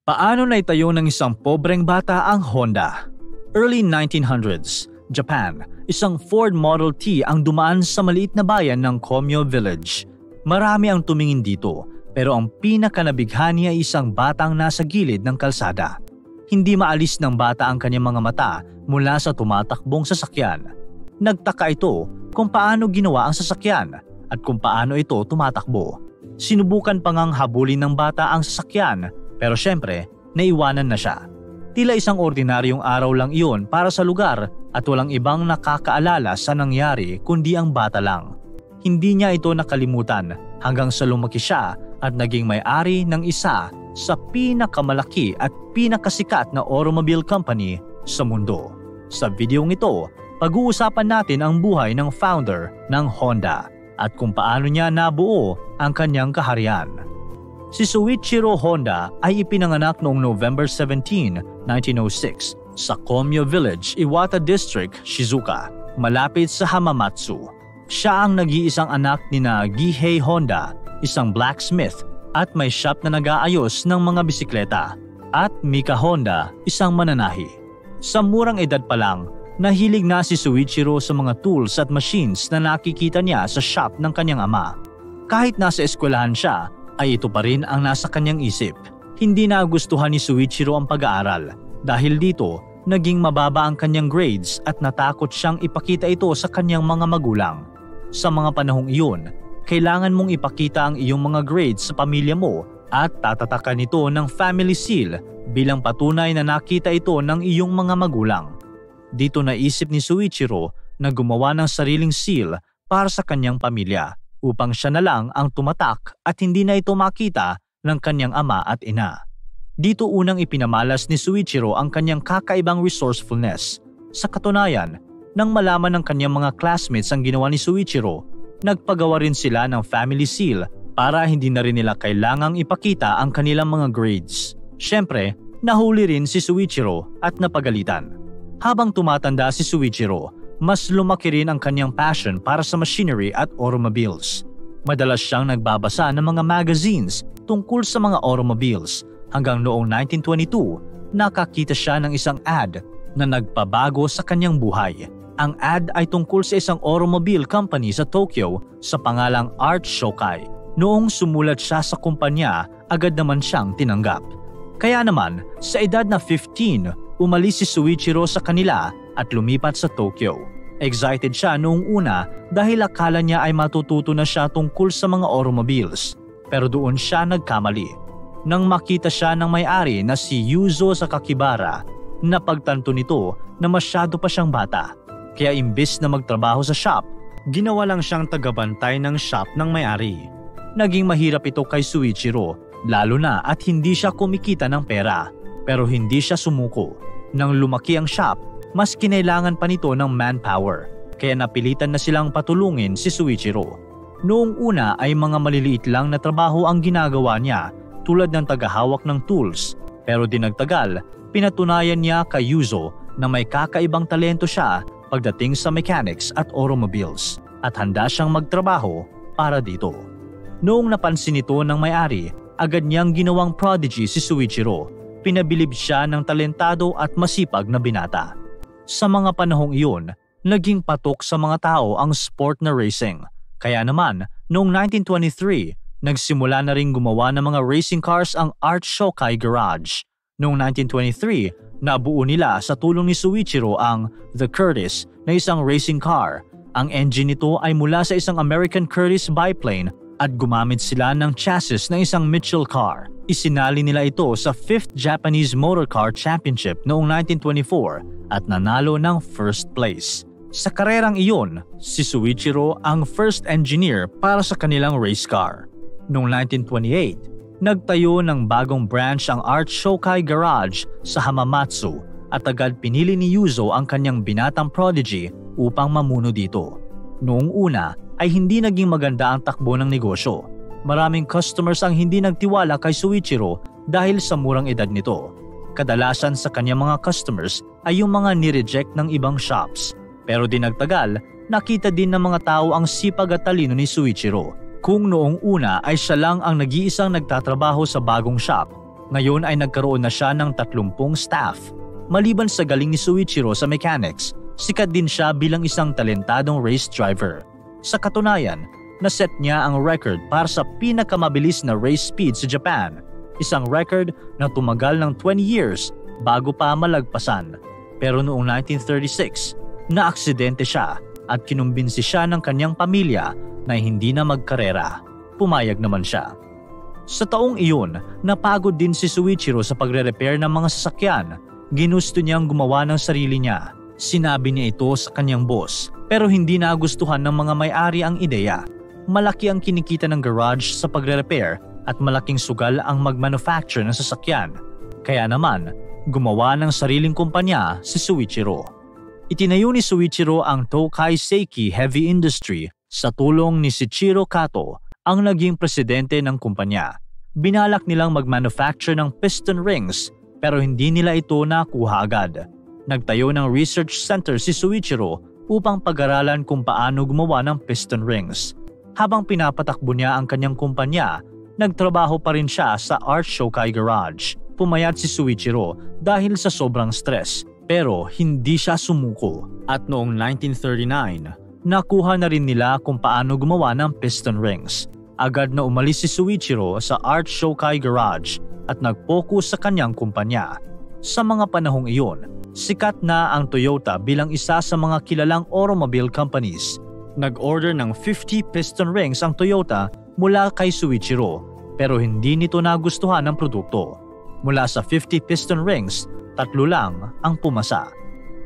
Paano naitayo ng isang pobreng bata ang Honda? Early 1900s, Japan, isang Ford Model T ang dumaan sa maliit na bayan ng Komyo Village. Marami ang tumingin dito, pero ang pinakanabighani ay isang batang nasa gilid ng kalsada. Hindi maalis ng bata ang kanyang mga mata mula sa tumatakbong sasakyan. Nagtaka ito kung paano ginawa ang sasakyan at kung paano ito tumatakbo. Sinubukan pa ngang habulin ng bata ang sasakyan, pero syempre, naiwanan na siya. Tila isang ordinaryong araw lang iyon para sa lugar at walang ibang nakakaalala sa nangyari kundi ang bata lang. Hindi niya ito nakalimutan hanggang sa lumaki siya at naging may-ari ng isa sa pinakamalaki at pinakasikat na automobile company sa mundo. Sa videong ito, pag-uusapan natin ang buhay ng founder ng Honda at kung paano niya nabuo ang kanyang kaharian. Si Soichiro Honda ay ipinanganak noong November 17, 1906 sa Komyo Village, Iwata District, Shizuoka, malapit sa Hamamatsu. Siya ang nag-iisang anak ni Gihei Honda, isang blacksmith at may shop na nag-aayos ng mga bisikleta, at Mika Honda, isang mananahi. Sa murang edad pa lang, nahilig na si Soichiro sa mga tools at machines na nakikita niya sa shop ng kanyang ama. Kahit nasa eskwelahan siya, ay ito pa rin ang nasa kanyang isip. Hindi nagustuhan ni Soichiro ang pag-aaral. Dahil dito, naging mababa ang kanyang grades at natakot siyang ipakita ito sa kanyang mga magulang. Sa mga panahong iyon, kailangan mong ipakita ang iyong mga grades sa pamilya mo at tatatakan ito ng family seal bilang patunay na nakita ito ng iyong mga magulang. Dito naisip ni Soichiro na gumawa ng sariling seal para sa kanyang pamilya upang siya na lang ang tumatak at hindi na ito makita ng kanyang ama at ina. Dito unang ipinamalas ni Soichiro ang kanyang kakaibang resourcefulness. Sa katunayan, nang malaman ng kanyang mga classmates ang ginawa ni Soichiro, nagpagawa rin sila ng family seal para hindi na rin nila kailangang ipakita ang kanilang mga grades. Siyempre, nahuli rin si Soichiro at napagalitan. Habang tumatanda si Soichiro, mas lumaki rin ang kanyang passion para sa machinery at automobiles. Madalas siyang nagbabasa ng mga magazines tungkol sa mga automobiles hanggang noong 1922, nakakita siya ng isang ad na nagpabago sa kanyang buhay. Ang ad ay tungkol sa isang automobile company sa Tokyo sa pangalang Art Shokai. Noong sumulat siya sa kumpanya, agad naman siyang tinanggap. Kaya naman, sa edad na 15, umalis si Soichiro sa kanila at lumipat sa Tokyo. Excited siya noong una dahil akala niya ay matututo na siya tungkol sa mga automobiles. Pero doon siya nagkamali. Nang makita siya ng may-ari na si Yuzo Sakakibara, napagtanto nito na masyado pa siyang bata. Kaya imbes na magtrabaho sa shop, ginawa lang siyang tagabantay ng shop ng may-ari. Naging mahirap ito kay Soichiro, lalo na at hindi siya kumikita ng pera. Pero hindi siya sumuko. Nang lumaki ang shop, mas kinailangan pa nito ng manpower, kaya napilitan na silang patulungin si Soichiro. Noong una ay mga maliliit lang na trabaho ang ginagawa niya tulad ng tagahawak ng tools, pero dinagtagal, pinatunayan niya kay Yuzo na may kakaibang talento siya pagdating sa mechanics at automobiles at handa siyang magtrabaho para dito. Noong napansin ito ng may-ari, agad niyang ginawang prodigy si Soichiro. Pinabilib siya ng talentado at masipag na binata. Sa mga panahong iyon, naging patok sa mga tao ang sport na racing. Kaya naman, noong 1923, nagsimula na ring gumawa ng mga racing cars ang Art Shokai Garage. Noong 1923, nabuo nila sa tulong ni Soichiro ang The Curtiss na isang racing car. Ang engine nito ay mula sa isang American Curtiss biplane at gumamit sila ng chassis ng isang Mitchell car. Isinali nila ito sa 5th Japanese Motor Car Championship noong 1924 at nanalo ng first place. Sa karerang iyon, si Soichiro ang first engineer para sa kanilang race car. Noong 1928, nagtayo ng bagong branch ang Art Shokai Garage sa Hamamatsu at agad pinili ni Yuzo ang kanyang binatang prodigy upang mamuno dito. Noong una ay hindi naging maganda ang takbo ng negosyo. Maraming customers ang hindi nagtiwala kay Soichiro dahil sa murang edad nito. Kadalasan sa kanyang mga customers ay yung mga nireject ng ibang shops. Pero dinagtagal, nakita din ng mga tao ang sipag at talino ni Soichiro. Kung noong una ay siya lang ang nag-iisang nagtatrabaho sa bagong shop, Ngayon ay nagkaroon na siya ng 30 staff. Maliban sa galing ni Shuichiro sa mechanics, sikat din siya bilang isang talentadong race driver. Sa katunayan, naset niya ang record para sa pinakamabilis na race speed sa Japan, isang record na tumagal ng 20 years bago pa malagpasan. Pero noong 1936, naaksidente siya at kinumbinsi siya ng kanyang pamilya na hindi na magkarera. Pumayag naman siya. Sa taong iyon, napagod din si Shuichiro sa pagre-repair ng mga sasakyan. Ginusto niyang gumawa ng sarili niya. Sinabi niya ito sa kanyang boss, pero hindi nagustuhan ng mga may-ari ang ideya. Malaki ang kinikita ng garage sa pagre-repair at malaking sugal ang mag-manufacture ng sasakyan. Kaya naman, gumawa ng sariling kumpanya si Shuichiro. Itinayo ni Shuichiro ang Tokai Seiki Heavy Industry sa tulong ni Shichiro Kato, ang naging presidente ng kumpanya. Binalak nilang mag-manufacture ng piston rings pero hindi nila ito nakuha agad. Nagtayo ng research center si Shuichiro upang pag-aralan kung paano gumawa ng piston rings. Habang pinapatakbo niya ang kanyang kumpanya, nagtrabaho pa rin siya sa Art Shokai Garage. Pumayat si Shuichiro dahil sa sobrang stress pero hindi siya sumuko. At noong 1939, nakuha na rin nila kung paano gumawa ng piston rings. Agad na umalis si Shuichiro sa Art Shokai Garage at nag-focus sa kanyang kumpanya. Sa mga panahong iyon, sikat na ang Toyota bilang isa sa mga kilalang automobile companies. Nag-order ng 50 piston rings ang Toyota mula kay Shuichiro pero hindi nito nagustuhan ang produkto. Mula sa 50 piston rings, 3 lang ang pumasa.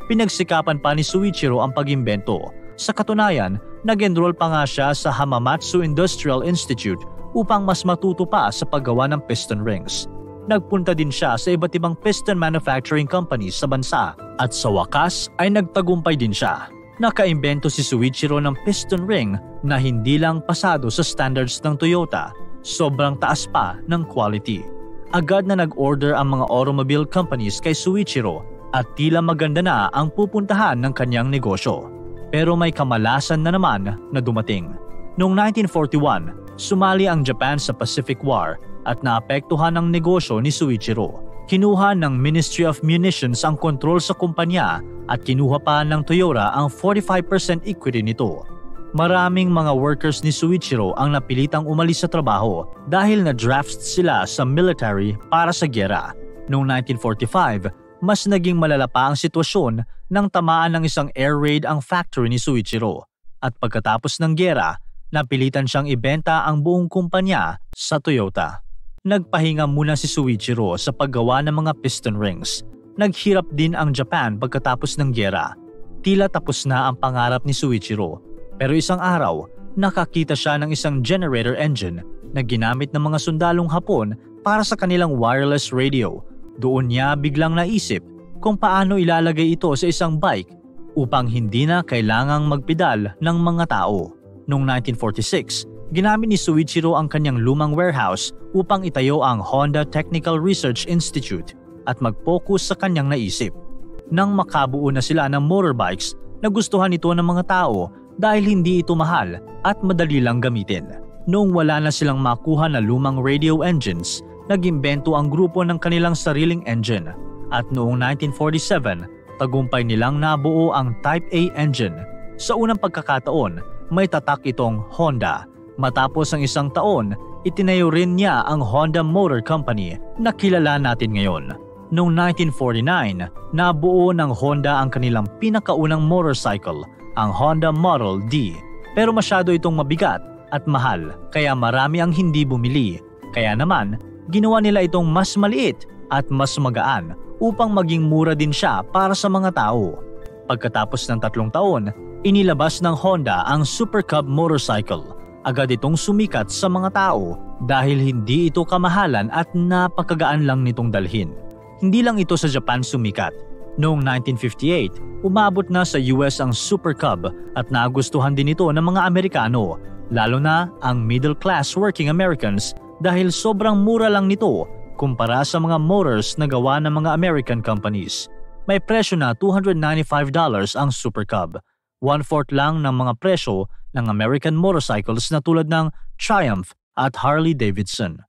Pinagsikapan pa ni Shuichiro ang pag-imbento. Sa katunayan, nag-enroll pa nga siya sa Hamamatsu Industrial Institute upang mas matuto pa sa paggawa ng piston rings. Nagpunta din siya sa iba't ibang piston manufacturing companies sa bansa at sa wakas ay nagtagumpay din siya. Nakaimbento si Shuichiro ng piston ring na hindi lang pasado sa standards ng Toyota, sobrang taas pa ng quality. Agad na nag-order ang mga automobile companies kay Shuichiro at tila maganda na ang pupuntahan ng kanyang negosyo. Pero may kamalasan na naman na dumating. Noong 1941, sumali ang Japan sa Pacific War at naapektuhan ang negosyo ni Shuichiro. Kinuha ng Ministry of Munitions ang kontrol sa kumpanya at kinuha pa ng Toyota ang 45% equity nito. Maraming mga workers ni Shuichiro ang napilitang umalis sa trabaho dahil na-draft sila sa military para sa gyera. Noong 1945, mas naging malala pa ang sitwasyon nang tamaan ng isang air raid ang factory ni Shuichiro. At pagkatapos ng gyera, napilitan siyang ibenta ang buong kumpanya sa Toyota. Nagpahinga muna si Shuichiro sa paggawa ng mga piston rings. Naghirap din ang Japan pagkatapos ng gyera. Tila tapos na ang pangarap ni Shuichiro. Pero isang araw, nakakita siya ng isang generator engine na ginamit ng mga sundalong Hapon para sa kanilang wireless radio. Doon niya biglang naisip kung paano ilalagay ito sa isang bike upang hindi na kailangang magpedal ng mga tao. Noong 1946, ginamit ni Shuichiro ang kanyang lumang warehouse upang itayo ang Honda Technical Research Institute at mag-focus sa kanyang naisip. Nang makabuo na sila ng motorbikes, nagustuhan ito ng mga tao dahil hindi ito mahal at madali lang gamitin. Noong wala na silang makuha na lumang radio engines, nag-imbento ang grupo ng kanilang sariling engine. At noong 1947, tagumpay nilang nabuo ang Type A engine. Sa unang pagkakataon, may tatak itong Honda. Matapos ang isang taon, itinayo rin niya ang Honda Motor Company na kilala natin ngayon. Noong 1949, nabuo ng Honda ang kanilang pinakaunang motorcycle, ang Honda Model D. Pero masyado itong mabigat at mahal, kaya marami ang hindi bumili. Kaya naman, ginawa nila itong mas maliit at mas magaan upang maging mura din siya para sa mga tao. Pagkatapos ng 3 taon, inilabas ng Honda ang Super Cub motorcycle. Agad itong sumikat sa mga tao dahil hindi ito kamahalan at napakagaan lang nitong dalhin. Hindi lang ito sa Japan sumikat. Noong 1958, umabot na sa US ang Super Cub at nagustuhan din ito ng mga Amerikano, lalo na ang middle-class working Americans dahil sobrang mura lang nito kumpara sa mga motors na gawa ng mga American companies. May presyo na $295 ang Super Cub, 1/4 lang ng mga presyo ng American motorcycles na tulad ng Triumph at Harley Davidson.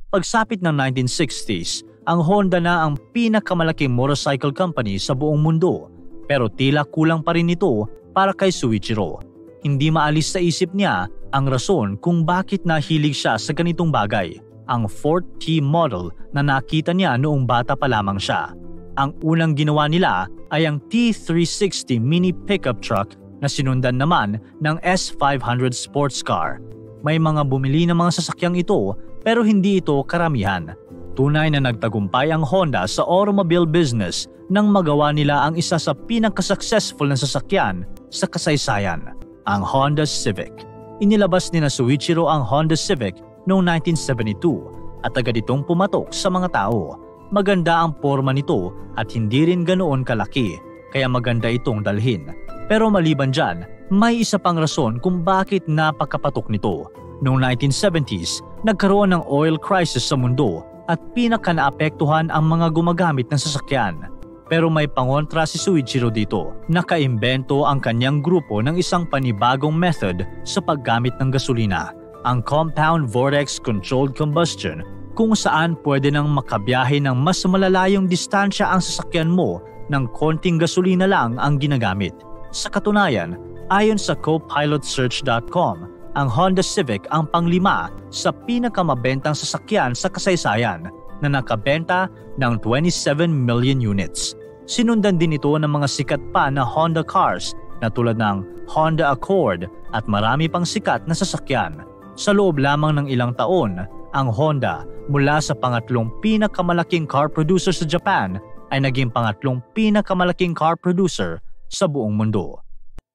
Pagsapit ng 1960s, ang Honda na ang pinakamalaking motorcycle company sa buong mundo, pero tila kulang pa rin ito para kay Soichiro. Hindi maalis sa isip niya ang rason kung bakit nahilig siya sa ganitong bagay, ang Ford T model na nakita niya noong bata pa lamang siya. Ang unang ginawa nila ay ang T360 mini pickup truck na sinundan naman ng S500 sports car. May mga bumili ng mga sasakyang ito pero hindi ito karamihan. Tunay na nagtagumpay ang Honda sa automobile business nang magawa nila ang isa sa pinaka-successful na sasakyan sa kasaysayan, ang Honda Civic. Inilabas ni Soichiro ang Honda Civic noong 1972 at agad itong pumatok sa mga tao. Maganda ang forma nito at hindi rin ganoon kalaki, kaya maganda itong dalhin. Pero maliban dyan, may isa pang rason kung bakit napakapatok nito. Noong 1970s, nagkaroon ng oil crisis sa mundo at pinaka-naapektuhan ang mga gumagamit ng sasakyan. Pero may pangontra si Soichiro dito. Nakaimbento ang kanyang grupo ng isang panibagong method sa paggamit ng gasolina, ang Compound Vortex Controlled Combustion, kung saan pwede nang makabiyahe ng mas malalayong distansya ang sasakyan mo ng konting gasolina lang ang ginagamit. Sa katunayan, ayon sa copilotsearch.com, ang Honda Civic ang panglima sa pinakamabentang sasakyan sa kasaysayan na nakabenta ng 27 million units. Sinundan din ito ng mga sikat pa na Honda cars na tulad ng Honda Accord at marami pang sikat na sasakyan. Sa loob lamang ng ilang taon, ang Honda mula sa pangatlong pinakamalaking car producer sa Japan ay naging pangatlong pinakamalaking car producer sa buong mundo.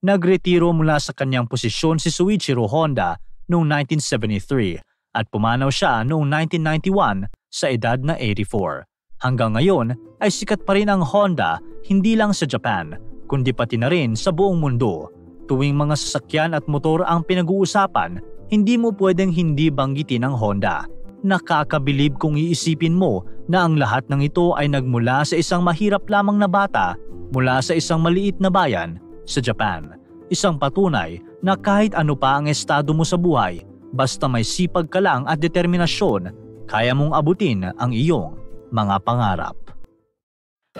Nagretiro mula sa kanyang posisyon si Soichiro Honda noong 1973 at pumanaw siya noong 1991 sa edad na 84. Hanggang ngayon ay sikat pa rin ang Honda hindi lang sa Japan kundi pati na rin sa buong mundo. Tuwing mga sasakyan at motor ang pinag-uusapan, hindi mo pwedeng hindi banggitin ang Honda. Nakakabilib kung iisipin mo na ang lahat ng ito ay nagmula sa isang mahirap lamang na bata mula sa isang maliit na bayan sa Japan. Isang patunay na kahit ano pa ang estado mo sa buhay, basta may sipag ka lang at determinasyon, kaya mong abutin ang iyong mga pangarap.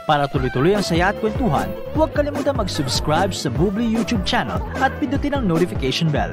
Para tuloy-tuloy ang saya at kwentuhan, huwag kalimutan mag-subscribe sa Bubbly YouTube channel at pindutin ang notification bell.